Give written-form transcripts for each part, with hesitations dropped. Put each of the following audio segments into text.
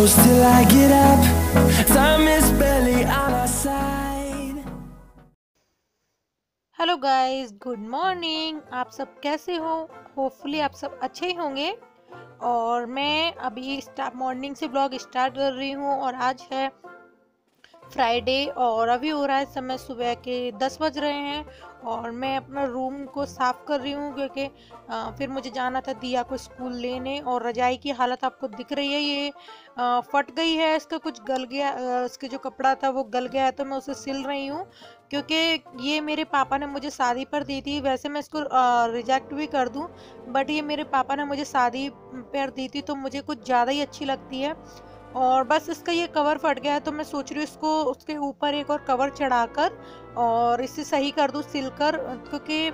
close till I get up. Time is barely on our side. Hello guys, good morning. आप सब कैसे हो? Hopefully आप सब अच्छे ही होंगे। और मैं अभी मॉर्निंग से ब्लॉग स्टार्ट कर रही हूँ और आज है फ्राइडे और अभी हो रहा है समय सुबह के 10 बज रहे हैं और मैं अपना रूम को साफ़ कर रही हूँ क्योंकि फिर मुझे जाना था दिया को स्कूल लेने। और रजाई की हालत आपको दिख रही है, ये फट गई है, इसका कुछ गल गया, इसके जो कपड़ा था वो गल गया है तो मैं उसे सिल रही हूँ क्योंकि ये मेरे पापा ने मुझे शादी पर दी थी। वैसे मैं इसको रिजेक्ट भी कर दूँ बट ये मेरे पापा ने मुझे शादी पर दी थी तो मुझे कुछ ज़्यादा ही अच्छी लगती है। और बस इसका ये कवर फट गया है तो मैं सोच रही हूँ इसको उसके ऊपर एक और कवर चढ़ाकर और इसे सही कर दूँ सिलकर, क्योंकि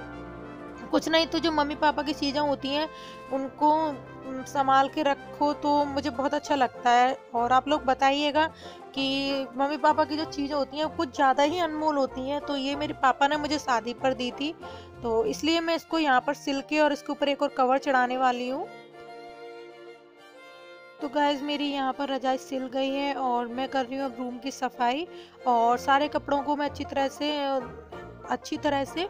कुछ नहीं तो जो मम्मी पापा की चीज़ें होती हैं उनको संभाल के रखो तो मुझे बहुत अच्छा लगता है। और आप लोग बताइएगा कि मम्मी पापा की जो चीज़ें होती हैं कुछ ज़्यादा ही अनमोल होती हैं, तो ये मेरे पापा ने मुझे शादी पर दी थी तो इसलिए मैं इसको यहाँ पर सिल के और इसके ऊपर एक और कवर चढ़ाने वाली हूँ। तो गाइज मेरी यहाँ पर रजाई सिल गई है और मैं कर रही हूँ अब रूम की सफाई और सारे कपड़ों को मैं अच्छी तरह से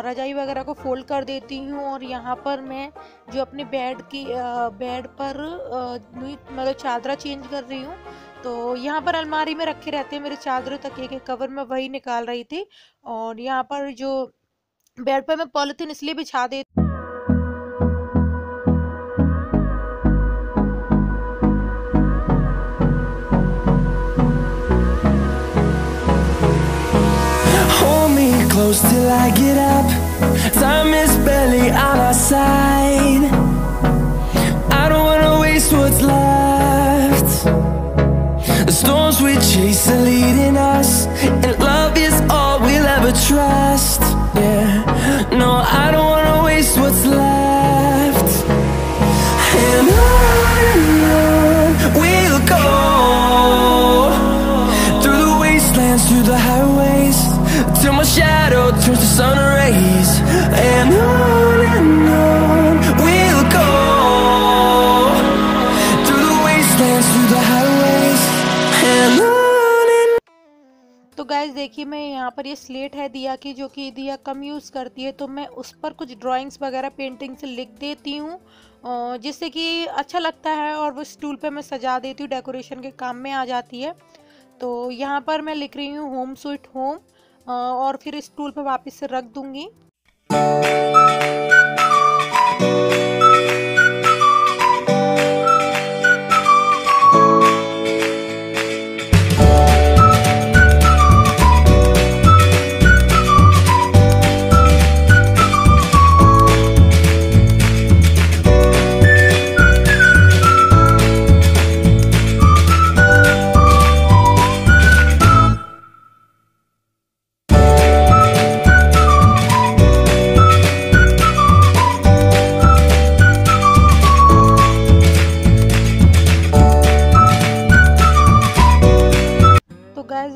रजाई वगैरह को फोल्ड कर देती हूँ। और यहाँ पर मैं जो अपने बेड पर मतलब चादरा चेंज कर रही हूँ, तो यहाँ पर अलमारी में रखे रहते हैं मेरे चादरों तकिए के कवर, मैं वही निकाल रही थी। और यहाँ पर जो बेड पर मैं पॉलिथीन इसलिए बिछा देती Close till I get up. Time is barely on our side. I don't wanna waste what's left. The storms we chase are leading us, and love is all we'll ever trust. Yeah, no, I don't wanna waste what's left. And on we'll go, through the wastelands, through the highways, till my shadow turns to sun rays. And on we'll go, through the wastelands, through the highways, and on. तो guys देखिए, मैं यहाँ पर ये slate है दिया की जो कि दिया कम यूज़ करती है, तो मैं उस पर कुछ ड्राइंग्स वगैरह पेंटिंग से लिख देती हूँ जिससे कि अच्छा लगता है और वो स्टूल पे मैं सजा देती हूँ, डेकोरेशन के काम में आ जाती है। तो यहाँ पर मैं लिख रही हूँ होम स्वीट होम और फिर स्टूल पर वापस से रख दूंगी।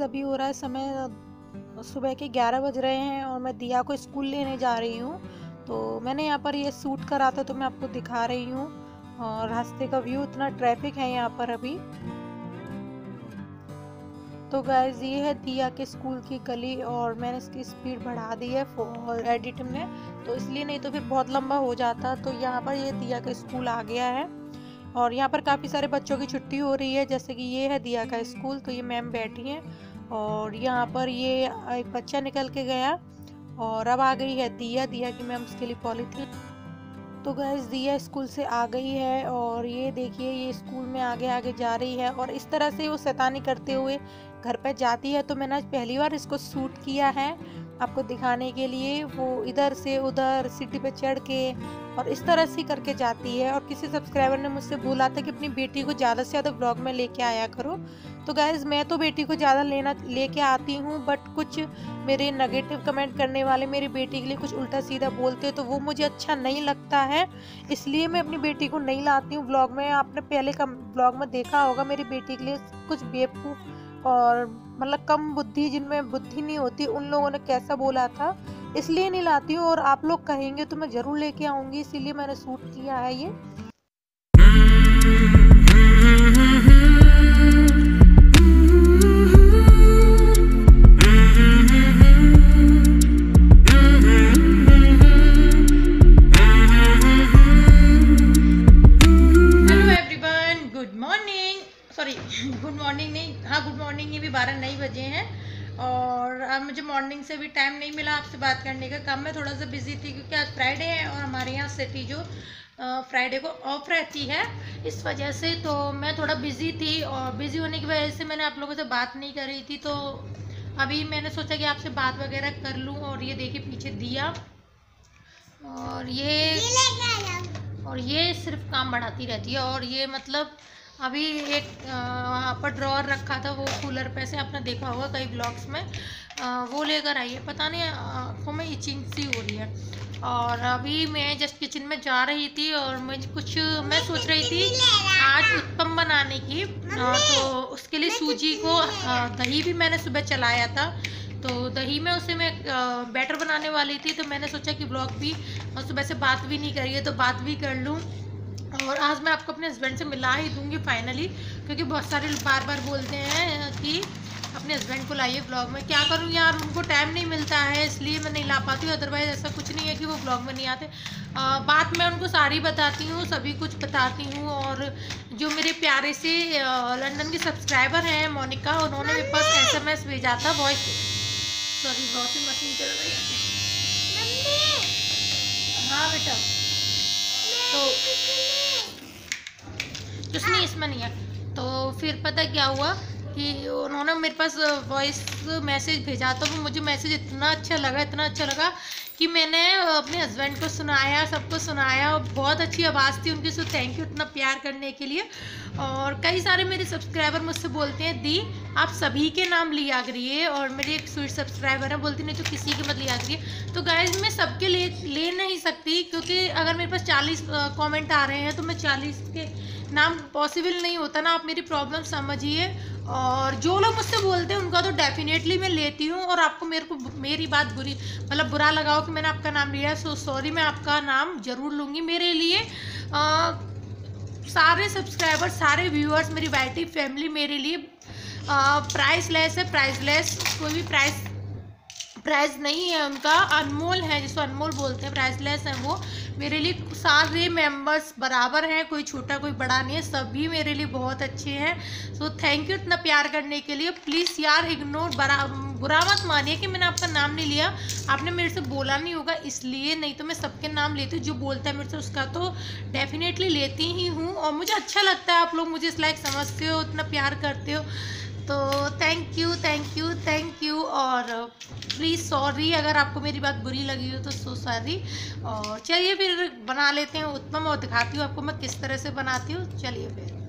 अभी हो रहा है समय सुबह के 11 बज रहे हैं और मैं दिया को स्कूल लेने जा रही हूँ। तो मैंने यहाँ पर ये सूट करा था तो मैं आपको दिखा रही हूँ और रास्ते का व्यू, इतना ट्रैफिक है यहाँ पर अभी। तो गाइज ये है दिया के स्कूल की गली और मैंने इसकी स्पीड बढ़ा दी है एडिट में, तो इसलिए नहीं तो फिर बहुत लंबा हो जाता। तो यहाँ पर ये दिया का स्कूल आ गया है और यहाँ पर काफ़ी सारे बच्चों की छुट्टी हो रही है, जैसे कि ये है दिया का स्कूल। तो ये मैम बैठी हैं और यहाँ पर ये एक बच्चा निकल के गया और अब आ गई है दिया की मैम उसके लिए पॉलीथीन। तो गाइस दिया स्कूल से आ गई है और ये देखिए ये स्कूल में आगे आगे जा रही है और इस तरह से वो शैतानी करते हुए घर पे जाती है। तो मैंने आज पहली बार इसको शूट किया है आपको दिखाने के लिए। वो इधर से उधर सीढ़ी पे चढ़ के और इस तरह से करके जाती है। और किसी सब्सक्राइबर ने मुझसे बोला था कि अपनी बेटी को ज़्यादा से ज़्यादा ब्लॉग में लेके आया करो। तो गाइज मैं तो बेटी को ज़्यादा लेके आती हूँ, बट कुछ मेरे नेगेटिव कमेंट करने वाले मेरी बेटी के लिए कुछ उल्टा सीधा बोलते हैं तो वो मुझे अच्छा नहीं लगता है, इसलिए मैं अपनी बेटी को नहीं लाती हूँ ब्लॉग में। आपने पहले का ब्लॉग में देखा होगा मेरी बेटी के लिए कुछ बेवकूफ़ और मतलब कम बुद्धि, जिनमें बुद्धि नहीं होती, उन लोगों ने कैसा बोला था, इसलिए नहीं लाती हूँ। और आप लोग कहेंगे तो मैं ज़रूर लेके आऊँगी, इसीलिए मैंने शूट किया है ये। नहीं बजे हैं और अब मुझे मॉर्निंग से भी टाइम नहीं मिला आपसे बात करने का। काम में थोड़ा सा बिजी थी क्योंकि आज फ्राइडे है और हमारे यहाँ सिटी जो फ्राइडे को ऑफ रहती है, इस वजह से तो मैं थोड़ा बिजी थी और बिजी होने की वजह से मैंने आप लोगों से बात नहीं कर रही थी। तो अभी मैंने सोचा कि आपसे बात वगैरह कर लूँ। और ये देखिए पीछे दिया, और ये सिर्फ काम बढ़ाती रहती है। और ये मतलब अभी एक वहाँ पर ड्रॉअर रखा था, वो कूलर पे से आपने देखा होगा कई ब्लॉग्स में, वो लेकर आई है। पता नहीं आँखों में इचिंग सी हो रही है। और अभी मैं जस्ट किचन में जा रही थी और मैं सोच रही थी आज उत्पम बनाने की। तो उसके लिए सूजी को दही भी मैंने सुबह चलाया था, तो दही में उसे मैं बैटर बनाने वाली थी। तो मैंने सोचा कि ब्लॉग भी सुबह से बात भी नहीं करी है तो बात भी कर लूँ। और आज मैं आपको अपने हस्बैंड से मिला ही दूँगी फाइनली, क्योंकि बहुत सारे बार बार बोलते हैं कि अपने हस्बैंड को लाइए ब्लॉग में। क्या करूँ यार, उनको टाइम नहीं मिलता है इसलिए मैं नहीं ला पाती हूँ। अदरवाइज़ ऐसा कुछ नहीं है कि वो ब्लॉग में नहीं आते। बात मैं उनको सारी बताती हूँ, सभी कुछ बताती हूँ। और जो मेरे प्यारे से लंदन के सब्सक्राइबर हैं मोनिका, उन्होंne मेरे पास SMS भेजा था वॉइस, सॉरी वॉशिंग मशीन चल रही है। हाँ बेटा, तो कुछ नहीं इसमें नहीं है। तो फिर पता क्या हुआ कि उन्होंने मेरे पास वॉइस मैसेज भेजा, तो वो मुझे मैसेज इतना अच्छा लगा कि मैंने अपने हस्बैंड को सुनाया, सबको सुनाया। बहुत अच्छी आवाज़ थी उनकी, सो थैंक यू इतना प्यार करने के लिए। और कई सारे मेरे सब्सक्राइबर मुझसे बोलते हैं दी आप सभी के नाम लिया करिए, और मेरी एक स्वीट सब्सक्राइबर है बोलती नहीं तो किसी के मत लिया करिए। तो गाइज मैं सबके ले नहीं सकती, क्योंकि अगर मेरे पास 40 कमेंट आ रहे हैं तो मैं 40 के नाम पॉसिबल नहीं होता ना। आप मेरी प्रॉब्लम समझिए। और जो लोग मुझसे बोलते हैं उनका तो डेफिनेटली मैं लेती हूँ। और आपको मेरी बात बुरा लगाओ कि मैंने आपका नाम लिया है, सो सॉरी, मैं आपका नाम ज़रूर लूँगी। मेरे लिए सारे सब्सक्राइबर, सारे व्यूअर्स, मेरी वाइटी फैमिली मेरे लिए प्राइसलेस है। प्राइसलेस, कोई भी प्राइस नहीं है उनका, अनमोल है, जिसको अनमोल बोलते हैं, प्राइसलेस है वो। मेरे लिए सारे मेंबर्स बराबर हैं, कोई छोटा कोई बड़ा नहीं है, सभी मेरे लिए बहुत अच्छे हैं। सो थैंक यू इतना प्यार करने के लिए। प्लीज़ यार बुरा मत मानिए कि मैंने आपका नाम नहीं लिया, आपने मेरे से बोला नहीं होगा इसलिए, नहीं तो मैं सबके नाम लेती हूँ। जो बोलता है मेरे से उसका तो डेफिनेटली लेती ही हूँ। और मुझे अच्छा लगता है आप लोग मुझे इस लायक समझते हो, इतना प्यार करते हो, तो थैंक यू। और प्लीज़ सॉरी अगर आपको मेरी बात बुरी लगी हो तो सो सॉरी। और चलिए फिर बना लेते हैं उत्पम, और दिखाती हूँ आपको मैं किस तरह से बनाती हूँ। चलिए फिर।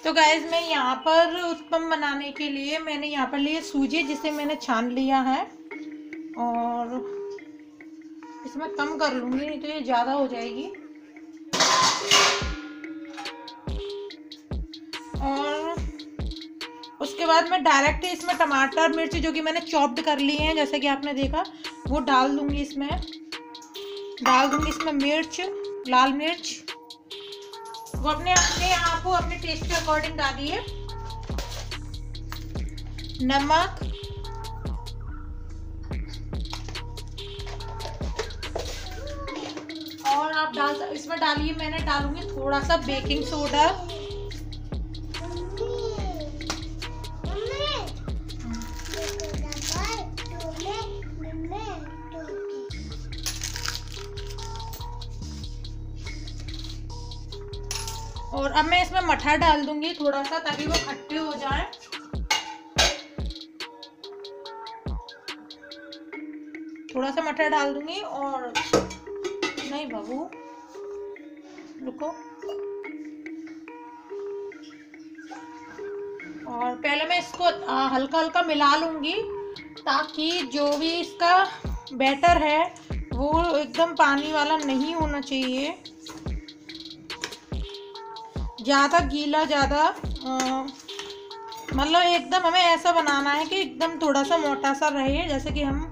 तो गाइज मैं यहाँ पर उत्पम बनाने के लिए मैंने यहाँ पर लिए सूजी, जिसे मैंने छान लिया है। और इसमें कम कर लूँगी नहीं तो ये ज़्यादा हो जाएगी। और उसके बाद मैं डायरेक्ट इसमें टमाटर मिर्च जो कि मैंने चॉप्ड कर लिए हैं, जैसे कि आपने देखा, वो डाल दूँगी इसमें। मिर्च, लाल मिर्च, वो अपने आप अपने टेस्ट के अकॉर्डिंग डालिए। नमक, और आप इसमें डालिए, मैंने डालूंगी थोड़ा सा बेकिंग सोडा। और अब मैं इसमें मठा डाल दूंगी थोड़ा सा, ताकि वो खट्टे हो जाए। थोड़ा सा मठा डाल दूंगी। और नहीं बाबू रुको, और पहले मैं इसको हल्का हल्का मिला लूंगी, ताकि जो भी इसका बैटर है वो एकदम पानी वाला नहीं होना चाहिए। ज़्यादा गीला, ज़्यादा मतलब एकदम हमें ऐसा बनाना है कि एकदम थोड़ा सा मोटा सा रहे, जैसे कि हम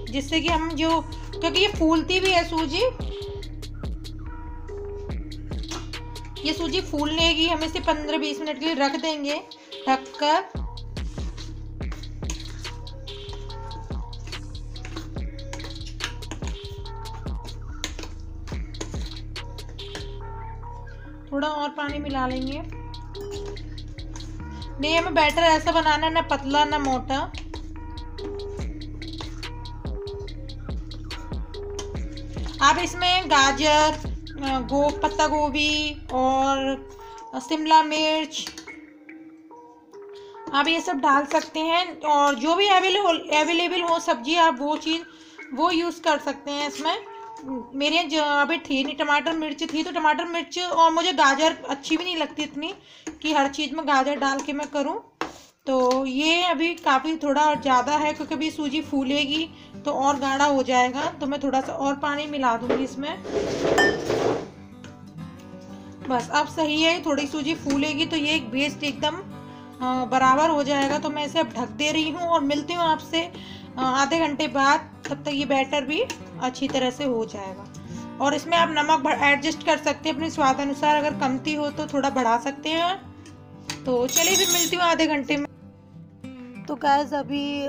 जिससे कि हम जो, क्योंकि ये फूलती भी है सूजी, ये सूजी फूल लेगी। हम इसे 15-20 मिनट के लिए रख देंगे ढककर। थोड़ा और पानी मिला लेंगे। नहीं, हमें बैटर ऐसा बनाना है, ना पतला ना मोटा। आप इसमें गाजर, पत्ता गोभी और शिमला मिर्च आप ये सब डाल सकते हैं, और जो भी अवेलेबल हो सब्जी आप वो यूज़ कर सकते हैं इसमें। मेरे अभी थी नहीं, टमाटर मिर्च थी, तो टमाटर मिर्च, और मुझे गाजर अच्छी भी नहीं लगती इतनी कि हर चीज़ में गाजर डाल के मैं करूं। तो ये अभी काफ़ी थोड़ा ज़्यादा है, क्योंकि अभी सूजी फूलेगी तो और गाढ़ा हो जाएगा, तो मैं थोड़ा सा और पानी मिला दूंगी इसमें। बस अब सही है, थोड़ी सूजी फूलेगी तो ये एक पेस्ट एकदम बराबर हो जाएगा। तो मैं इसे अब ढक दे रही हूँ और मिलती हूँ आपसे आधे घंटे बाद। तब तक ये बैटर भी अच्छी तरह से हो जाएगा। और इसमें आप नमक एडजस्ट कर सकते हैं अपने स्वाद अनुसार, अगर कमती हो तो थोड़ा बढ़ा सकते हैं। तो चलिए फिर मिलती हूँ आधे घंटे में। तो गाइस अभी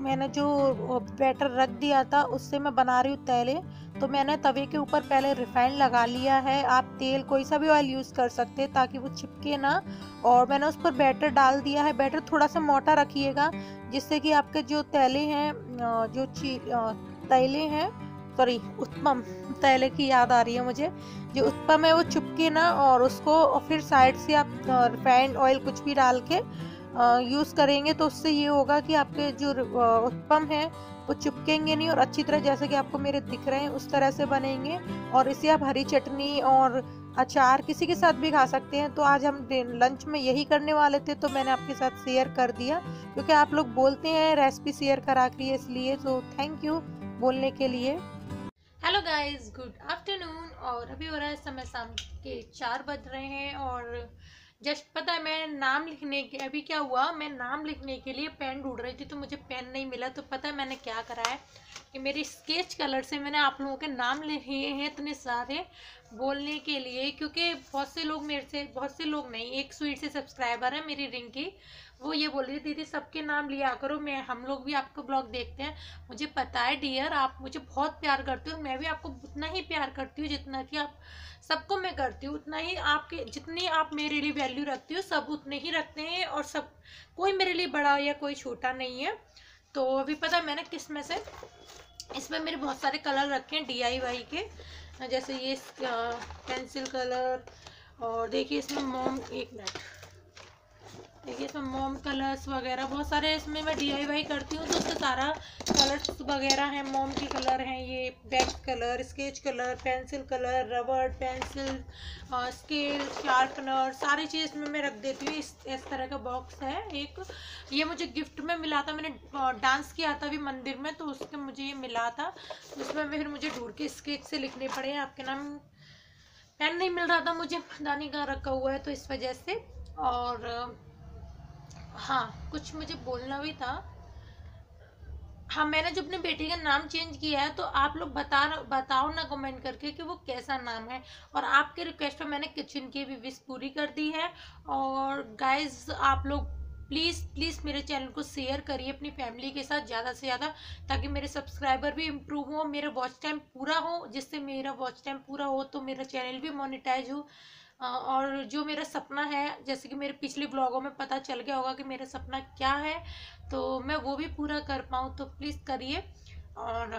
मैंने जो बैटर रख दिया था उससे मैं बना रही हूँ तैले। तो मैंने तवे के ऊपर पहले रिफाइंड लगा लिया है। आप तेल कोई सा भी ऑयल यूज़ कर सकते हैं ताकि वो चिपके ना। और मैंने उस पर बैटर डाल दिया है। बैटर थोड़ा सा मोटा रखिएगा, जिससे कि आपके जो तैले हैं, जो तैले हैं, सॉरी उत्पम, तैले की याद आ रही है मुझे, जो उत्पम है वो चिपके ना। और उसको फिर साइड से आप रिफाइंड ऑयल कुछ भी डाल के यूज़ करेंगे तो उससे ये होगा कि आपके जो उत्पम है वो चिपकेंगे नहीं, और अच्छी तरह जैसे कि आपको मेरे दिख रहे हैं उस तरह से बनेंगे। और इसे आप हरी चटनी और अचार किसी के साथ भी खा सकते हैं। तो आज हम लंच में यही करने वाले थे, तो मैंने आपके साथ शेयर कर दिया, क्योंकि आप लोग बोलते हैं रेसिपी शेयर करा के, इसलिए। तो थैंक यू बोलने के लिए। Hello guys, good afternoon. और अभी हो रहा है समय शाम के 4 बज रहे हैं। और जस्ट पता है, मैं नाम लिखने के, अभी क्या हुआ, मैं नाम लिखने के लिए पेन ढूंढ रही थी तो मुझे पेन नहीं मिला। तो पता है मैंने क्या करा है कि मेरी स्केच कलर से मैंने आप लोगों के नाम लिखे हैं इतने सारे बोलने के लिए। क्योंकि बहुत से लोग मेरे से, बहुत से लोग नहीं, एक स्वीट से सब्सक्राइबर है मेरी रिंकी, वो ये बोल रही थी दीदी सबके नाम लिया करो, हम लोग भी आपका ब्लॉग देखते हैं। मुझे पता है डियर, आप मुझे बहुत प्यार करते हो, मैं भी आपको उतना ही प्यार करती हूँ जितना कि आप सबको मैं करती हूँ, उतना ही आपके, जितनी आप मेरे लिए वैल्यू रखती हो सब उतने ही रखते हैं। और सब, कोई मेरे लिए बड़ा या कोई छोटा नहीं है। तो अभी पता है मैंने किस में से, इसमें मेरे बहुत सारे कलर रखे हैं DIY के, जैसे ये पेंसिल कलर, और देखिए इसमें मोम, एक मिनट, देखिए इसमें मोम कलर्स वगैरह बहुत सारे इसमें मैं DIY करती हूँ। तो उससे सारा कलर्स वगैरह हैं, मोम के कलर हैं, ये wax colour, sketch colour, pencil colour, रबड़, पेंसिल, स्केल, शार्पनर, सारी चीज़ इसमें मैं रख देती हूँ। इस तरह का बॉक्स है एक, ये मुझे गिफ्ट में मिला था, मैंने डांस किया था अभी मंदिर में, तो उसके मुझे ये मिला था। उसमें फिर मुझे ढूंढ के स्केच से लिखने पड़े आपके नाम। पेन नहीं मिल रहा था मुझे, पता नहीं कहाँ रखा हुआ है, तो इस वजह से। और हाँ, कुछ मुझे बोलना भी था। हाँ, मैंने जो अपने बेटे का नाम चेंज किया है, तो आप लोग बताओ ना कमेंट करके कि वो कैसा नाम है। और आपके रिक्वेस्ट पे मैंने किचन की भी विश पूरी कर दी है। और गाइज आप लोग प्लीज़ प्लीज़ मेरे चैनल को शेयर करिए अपनी फैमिली के साथ ज़्यादा से ज़्यादा, ताकि मेरे सब्सक्राइबर भी इम्प्रूव हो, मेरा वॉच टाइम पूरा हो। जिससे मेरा वॉच टाइम पूरा हो तो मेरा चैनल भी मोनेटाइज हो। और जो मेरा सपना है, जैसे कि मेरे पिछले ब्लॉगों में पता चल गया होगा कि मेरा सपना क्या है, तो मैं वो भी पूरा कर पाऊँ, तो प्लीज़ करिए। और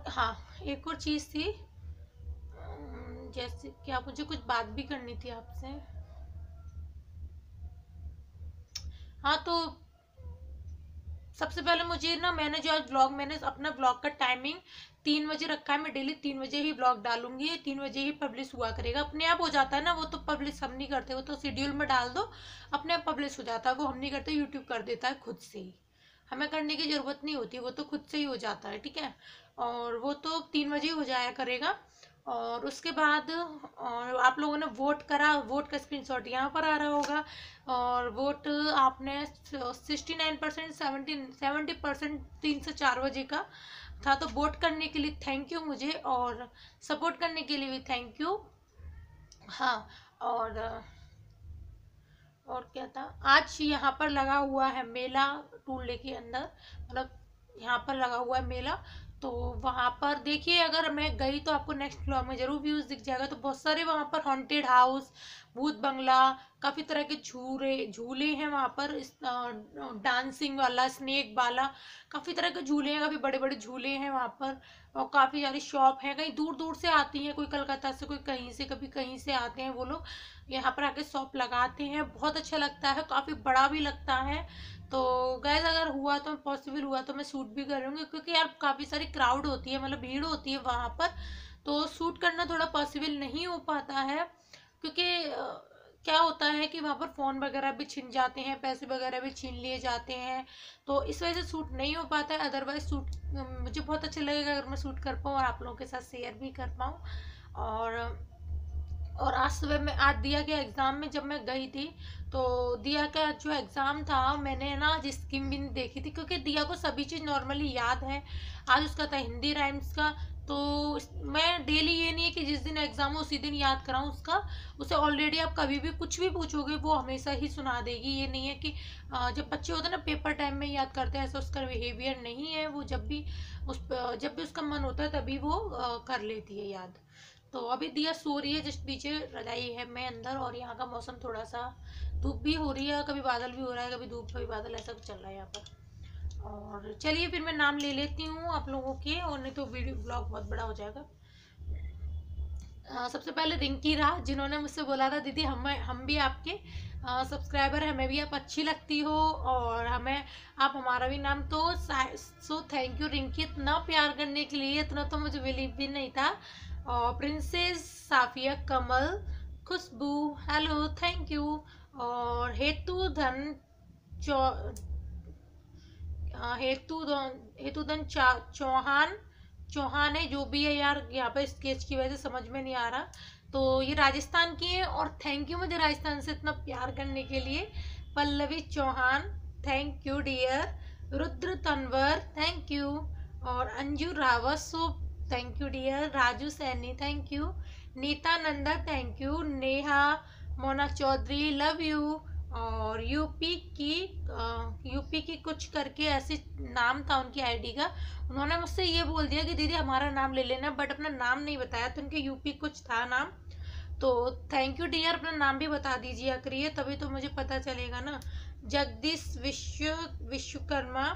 हाँ, एक और चीज़ थी, जैसे कि आप, मुझे कुछ बात भी करनी थी आपसे। हाँ, तो सबसे पहले मुझे ना, मैंने जो आज ब्लॉग, मैंने अपना ब्लॉग का टाइमिंग 3 बजे रखा है। मैं डेली 3 बजे ही ब्लॉग डालूंगी, 3 बजे ही पब्लिश हुआ करेगा। अपने आप हो जाता है ना, वो तो पब्लिश हम नहीं करते, वो तो शेड्यूल में डाल दो अपने आप पब्लिश हो जाता है। वो हम नहीं करते, यूट्यूब कर देता है खुद से ही, हमें करने की ज़रूरत नहीं होती, वो तो खुद से ही हो जाता है, ठीक है। और वो तो 3 बजे हो जाया करेगा। और उसके बाद और आप लोगों ने वोट करा, वोट का स्क्रीनशॉट यहाँ पर आ रहा होगा। और वोट आपने 69%, 70% 3 से 4 बजे का था। तो वोट करने के लिए थैंक यू मुझे, और सपोर्ट करने के लिए भी थैंक यू। हाँ, और क्या था, आज यहाँ पर लगा हुआ है मेला टूल्डे के अंदर, मतलब यहाँ पर लगा हुआ है मेला। तो वहाँ पर देखिए, अगर मैं गई तो आपको नेक्स्ट ब्लॉग में जरूर व्यूज दिख जाएगा। तो बहुत सारे वहाँ पर हॉन्टेड हाउस, भूत बंगला, काफ़ी तरह के झूले हैं वहाँ पर, डांसिंग वाला, स्नेक वाला, काफ़ी तरह के झूले हैं, काफ़ी बड़े बड़े झूले हैं वहाँ पर। और काफ़ी सारी शॉप है, कहीं दूर दूर से आती हैं, कोई कलकत्ता से, कोई कहीं से, कभी कहीं से आते हैं वो लोग, यहाँ पर आके शॉप लगाते हैं। बहुत अच्छा लगता है, काफ़ी बड़ा भी लगता है। तो गैस अगर हुआ तो पॉसिबल हुआ तो मैं शूट भी करूँगी, क्योंकि यार काफ़ी सारी क्राउड होती है, मतलब भीड़ होती है वहाँ पर। तो शूट करना थोड़ा पॉसिबल नहीं हो पाता है, क्योंकि क्या होता है कि वहाँ पर फ़ोन वगैरह भी छिन जाते हैं, पैसे वगैरह भी छीन लिए जाते हैं। तो इस वजह से शूट नहीं हो पाता है। अदरवाइज शूट मुझे बहुत अच्छा लगेगा अगर मैं शूट कर पाऊँ और आप लोगों के साथ शेयर भी कर पाऊँ। और आज सुबह में, आज दिया के एग्ज़ाम में जब मैं गई थी, तो दिया का जो एग्ज़ाम था, मैंने ना आज स्कीम भी नहीं देखी थी, क्योंकि दिया को सभी चीज़ नॉर्मली याद है। आज उसका था हिंदी राइम्स का। तो मैं डेली, ये नहीं है कि जिस दिन एग्ज़ाम हो उसी दिन याद कराऊँ उसका, उसे ऑलरेडी आप कभी भी कुछ भी पूछोगे वो हमेशा ही सुना देगी। ये नहीं है कि जब बच्चे होते हैं ना पेपर टाइम में याद करते हैं, ऐसा उसका बिहेवियर नहीं है। वो जब भी उसका मन होता है तभी वो कर लेती है याद। तो अभी दिया सो रही है, जस्ट पीछे रजाई है, मैं अंदर। और यहाँ का मौसम थोड़ा सा, धूप भी हो रही है, कभी बादल भी हो रहा है, कभी धूप कभी बादल, ऐसा चल रहा है यहाँ पर। और चलिए फिर मैं नाम ले लेती हूँ आप लोगों के, और नहीं तो वीडियो ब्लॉग बहुत बड़ा हो जाएगा। सबसे पहले रिंकी राह, जिन्होंने मुझसे बोला था दीदी हम भी आपके सब्सक्राइबर, हमें भी आप अच्छी लगती हो और हमें आप हमारा भी नाम, तो सो थैंक यू रिंकी, इतना प्यार करने के लिए। इतना तो मुझे बिलीव भी नहीं था। और princess Safia Kamal, Khushboo, hello, thank you. और हेतुधन चौहान, चौहान है जो भी है यार, यहाँ पे स्केच की वजह से समझ में नहीं आ रहा। तो ये राजस्थान की है, और थैंक यू मुझे राजस्थान से इतना प्यार करने के लिए। Pallavi Chauhan, thank you dear. Rudra Tanwar, thank you. और Anju Rawat, so thank you dear. Raju Saini, thank you. Nita Nanda, thank you. Neha Mona Chaudhary, love you. और यूपी की कुछ करके ऐसे नाम था उनकी आईडी का, उन्होंने मुझसे ये बोल दिया कि दीदी हमारा नाम ले लेना, बट अपना नाम नहीं बताया, तो उनके यूपी कुछ था नाम। तो थैंक यू डियर, अपना नाम भी बता दीजिए करिए, तभी तो मुझे पता चलेगा ना। जगदीश विश्वकर्मा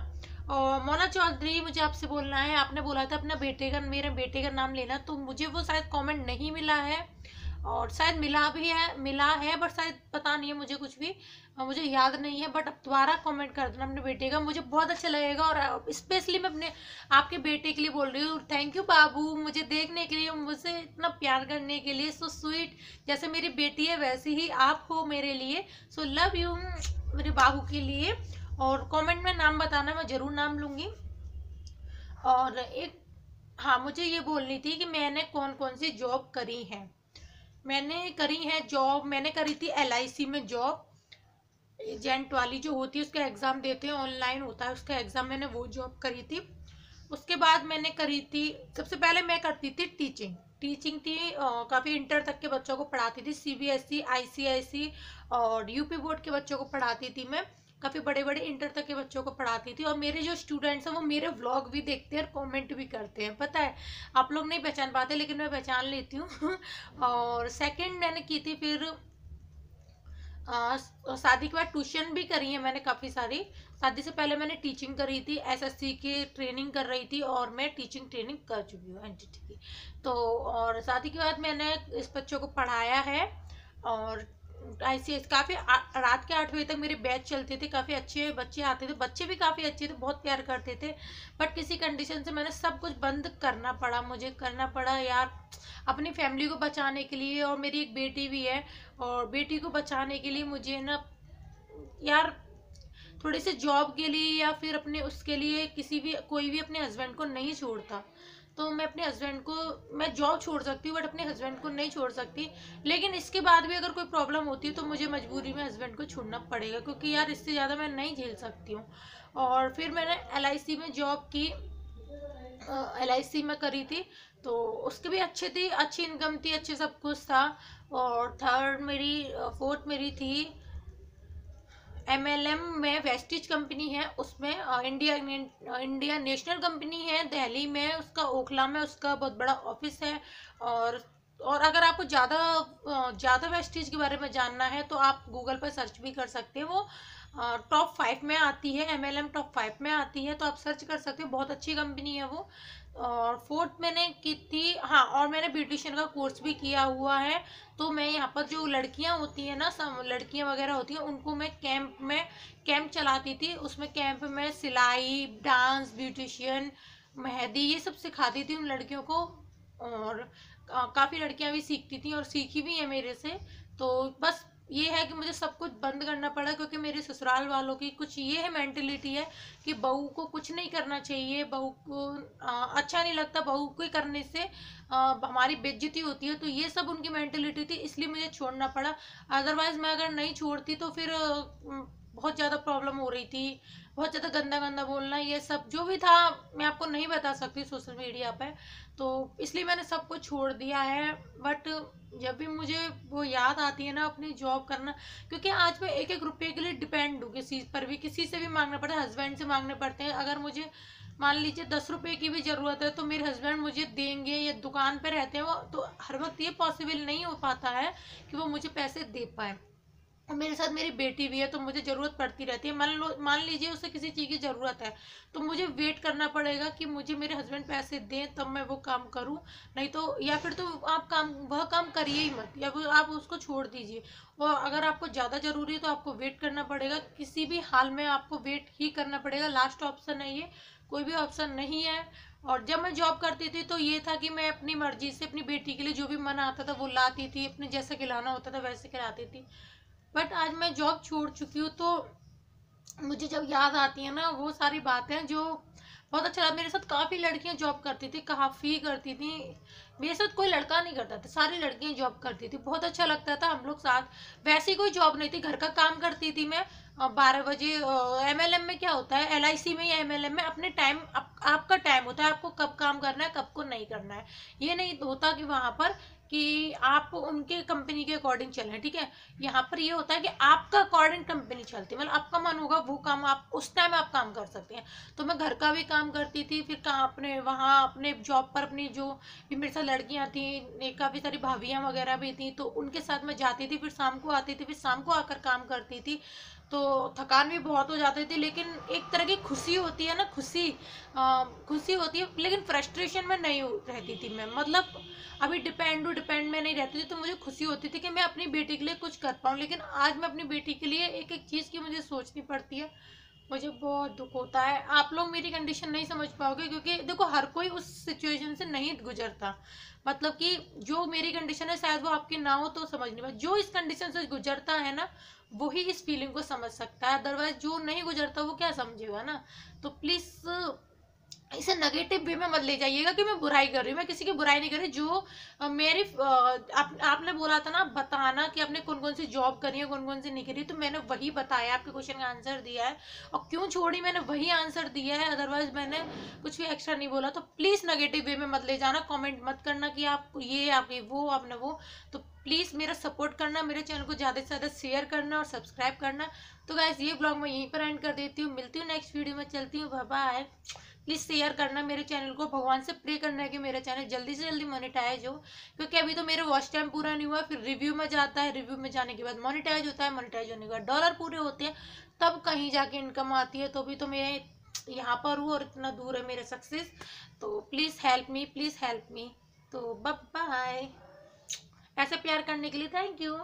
और मोना चौधरी, मुझे आपसे बोलना है, आपने बोला था अपना मेरे बेटे का नाम लेना, तो मुझे वो शायद कमेंट नहीं मिला है, और शायद मिला है बट शायद पता नहीं है मुझे कुछ भी, मुझे याद नहीं है। बट अब दोबारा कमेंट कर देना अपने बेटे का, मुझे बहुत अच्छा लगेगा। और स्पेशली मैं अपने आपके बेटे के लिए बोल रही हूँ, थैंक यू बाबू, मुझे देखने के लिए, मुझसे इतना प्यार करने के लिए, सो स्वीट। जैसे मेरी बेटी है वैसे ही आप हो मेरे लिए, सो लव यू मेरे बाबू के लिए। और कमेंट में नाम बताना, मैं ज़रूर नाम लूँगी। और एक, हाँ, मुझे ये बोलनी थी कि मैंने कौन कौन सी जॉब करी है। मैंने करी है जॉब, मैंने करी थी LIC में जॉब, एजेंट वाली जो होती है, उसका एग्ज़ाम देते हैं, ऑनलाइन होता है उसका एग्ज़ाम, मैंने वो जॉब करी थी। उसके बाद मैंने करी थी, सबसे पहले मैं करती थी टीचिंग थी, काफ़ी इंटर तक के बच्चों को पढ़ाती थी, CBSE ICIC और UP बोर्ड के बच्चों को पढ़ाती थी मैं, काफ़ी बड़े बड़े इंटर तक के बच्चों को पढ़ाती थी। और मेरे जो स्टूडेंट्स हैं वो मेरे व्लॉग भी देखते हैं और कमेंट भी करते हैं, पता है आप लोग नहीं पहचान पाते लेकिन मैं पहचान लेती हूँ। और सेकंड मैंने की थी, फिर शादी के बाद ट्यूशन भी करी है मैंने काफ़ी सारी। शादी से पहले मैंने टीचिंग करी थी, SSC की ट्रेनिंग कर रही थी, और मैं टीचिंग ट्रेनिंग कर चुकी हूँ NTT की। तो और शादी के बाद मैंने इस बच्चों को पढ़ाया है। और ICS काफ़ी रात के 8 बजे तक मेरे बैच चलते थे, काफ़ी अच्छे बच्चे आते थे, बच्चे भी काफ़ी अच्छे थे, बहुत प्यार करते थे। बट किसी कंडीशन से मैंने सब कुछ बंद करना पड़ा, मुझे करना पड़ा यार, अपनी फैमिली को बचाने के लिए। और मेरी एक बेटी भी है, और बेटी को बचाने के लिए मुझे ना यार थोड़ी सी जॉब के लिए या फिर अपने उसके लिए कोई भी अपने हस्बैंड को नहीं छोड़ता। तो मैं अपने हस्बैंड को, मैं जॉब छोड़ सकती हूँ बट अपने हस्बैंड को नहीं छोड़ सकती। लेकिन इसके बाद भी अगर कोई प्रॉब्लम होती है तो मुझे मजबूरी में हस्बैंड को छोड़ना पड़ेगा, क्योंकि यार इससे ज़्यादा मैं नहीं झेल सकती हूँ। और फिर मैंने LIC में जॉब की, LIC में करी थी, तो उसकी भी अच्छी थी, अच्छी इनकम थी, अच्छे सब कुछ था। और फोर्थ मेरी थी MLM में, वेस्टिज कंपनी है उसमें, इंडिया नेशनल कंपनी है दिल्ली में, उसका ओखला में उसका बहुत बड़ा ऑफिस है। और अगर आपको ज़्यादा वेस्टिज के बारे में जानना है तो आप गूगल पर सर्च भी कर सकते हैं। वो टॉप 5 में आती है, MLM टॉप 5 में आती है, तो आप सर्च कर सकते हो, बहुत अच्छी कंपनी है वो। और फोर्थ मैंने की थी, हाँ, और मैंने ब्यूटिशियन का कोर्स भी किया हुआ है। तो मैं यहाँ पर जो लड़कियाँ होती हैं ना, सब लड़कियाँ वगैरह होती हैं, उनको मैं कैंप चलाती थी। उसमें कैंप में सिलाई, डांस, ब्यूटिशियन, मेहंदी, ये सब सिखाती थी उन लड़कियों को। और काफ़ी लड़कियां भी सीखती थी और सीखी भी है मेरे से। तो बस ये है कि मुझे सब कुछ बंद करना पड़ा, क्योंकि मेरे ससुराल वालों की कुछ ये है मेंटेलिटी है कि बहू को कुछ नहीं करना चाहिए, बहू को अच्छा नहीं लगता, बहू को करने से हमारी बेइज्जती होती है। तो ये सब उनकी मेंटेलिटी थी, इसलिए मुझे छोड़ना पड़ा। अदरवाइज मैं अगर नहीं छोड़ती तो फिर बहुत ज़्यादा प्रॉब्लम हो रही थी, बहुत ज़्यादा गंदा गंदा बोलना, ये सब जो भी था मैं आपको नहीं बता सकती सोशल मीडिया पे। तो इसलिए मैंने सब कुछ छोड़ दिया है। बट जब भी मुझे वो याद आती है ना अपनी जॉब करना, क्योंकि आज मैं एक एक रुपये के लिए डिपेंड हूँ, किसी पर भी, किसी से भी मांगना पड़ता है, हस्बैंड से मांगने पड़ते हैं। अगर मुझे मान लीजिए 10 रुपये की भी ज़रूरत है तो मेरे हस्बैंड मुझे देंगे, या दुकान पर रहते हैं वो, तो हर वक्त ये पॉसिबल नहीं हो पाता है कि वो मुझे पैसे दे पाए। और मेरे साथ मेरी बेटी भी है, तो मुझे ज़रूरत पड़ती रहती है। मान लीजिए उसे किसी चीज़ की ज़रूरत है, तो मुझे वेट करना पड़ेगा कि मुझे मेरे हस्बैंड पैसे दें तब मैं वो काम करूं। नहीं तो, या फिर तो आप वह काम करिए ही मत, या फिर आप उसको छोड़ दीजिए। और अगर आपको ज़्यादा ज़रूरी है तो आपको वेट करना पड़ेगा, किसी भी हाल में आपको वेट ही करना पड़ेगा, लास्ट ऑप्शन है ये, कोई भी ऑप्शन नहीं है। और जब मैं जॉब करती थी तो ये था कि मैं अपनी मर्जी से अपनी बेटी के लिए जो भी मन आता था वो लाती थी, अपने जैसा खिलाना होता था वैसे खिलाती थी। बट आज मैं जॉब छोड़ चुकी हूँ, तो मुझे जब याद आती है ना वो सारी बातें, जो बहुत अच्छा लगा। मेरे साथ काफ़ी लड़कियां जॉब करती थी, काफ़ी करती थी, मेरे साथ कोई लड़का नहीं करता था, सारी लड़कियां जॉब करती थी, बहुत अच्छा लगता था हम लोग साथ। वैसे कोई जॉब नहीं थी, घर का काम करती थी मैं। 12 बजे MLM में क्या होता है, LIC में या MLM में अपने टाइम, आपका टाइम होता है, आपको कब काम करना है कब को नहीं करना है। ये नहीं होता कि वहाँ पर कि आप उनके कंपनी के अकॉर्डिंग चलें, ठीक है। यहाँ पर ये होता है कि आपका अकॉर्डिंग कंपनी चलती है, मतलब आपका मन होगा वो काम आप उस टाइम आप काम कर सकते हैं। तो मैं घर का भी काम करती थी, फिर अपने वहाँ अपने जॉब पर अपनी जो भी मेरे साथ लड़कियाँ थी, काफ़ी सारी भाभियाँ वगैरह भी थी, तो उनके साथ मैं जाती थी, फिर शाम को आती थी, फिर शाम को आकर काम करती थी। तो थकान भी बहुत हो जाती थी, लेकिन एक तरह की खुशी होती है ना, खुशी होती है, लेकिन फ्रस्ट्रेशन में नहीं रहती थी मैं। मतलब अभी डिपेंड में नहीं रहती थी, तो मुझे खुशी होती थी कि मैं अपनी बेटी के लिए कुछ कर पाऊँ। लेकिन आज मैं अपनी बेटी के लिए एक एक चीज़ की मुझे सोचनी पड़ती है, मुझे बहुत दुख होता है। आप लोग मेरी कंडीशन नहीं समझ पाओगे, क्योंकि देखो हर कोई उस सिचुएशन से नहीं गुजरता। मतलब कि जो मेरी कंडीशन है शायद वो आपकी ना हो, तो समझ नहीं पाए। जो इस कंडीशन से गुजरता है ना, वही इस फीलिंग को समझ सकता है, अदरवाइज जो नहीं गुजरता वो क्या समझेगा ना। तो प्लीज़ इसे नेगेटिव वे में मत ले जाइएगा कि मैं बुराई कर रही हूँ, मैं किसी की बुराई नहीं कर रही। जो आपने बोला था ना बताना कि आपने कौन कौन सी जॉब करी है, कौन कौन सी नहीं करी, तो मैंने वही बताया, आपके क्वेश्चन का आंसर दिया है। और क्यों छोड़ी मैंने वही आंसर दिया है, अदरवाइज मैंने कुछ भी एक्स्ट्रा नहीं बोला। तो प्लीज़ नेगेटिव वे में मत ले जाना, कॉमेंट मत करना कि आप ये आपकी वो आपने वो। तो प्लीज़ मेरा सपोर्ट करना, मेरे चैनल को ज़्यादा से ज़्यादा शेयर करना और सब्सक्राइब करना। तो गाइस ये ब्लॉग मैं यहीं पर एंड कर देती हूँ, मिलती हूँ नेक्स्ट वीडियो में, चलती हूँ, बाय बाय। प्लीज़ शेयर करना मेरे चैनल को, भगवान से प्रे करना है कि मेरा चैनल जल्दी से जल्दी मोनेटाइज हो, क्योंकि अभी तो मेरा वॉच टाइम पूरा नहीं हुआ, फिर रिव्यू में जाता है, रिव्यू में जाने के बाद मोनेटाइज होता है, मोनेटाइज होने के बाद डॉलर पूरे होते हैं, तब कहीं जाके इनकम आती है। तो भी तो मैं यहाँ पर हूँ और इतना दूर है मेरा सक्सेस। तो please help me, please help me. तो बाय बाय, ऐसे प्यार करने के लिए थैंक यू।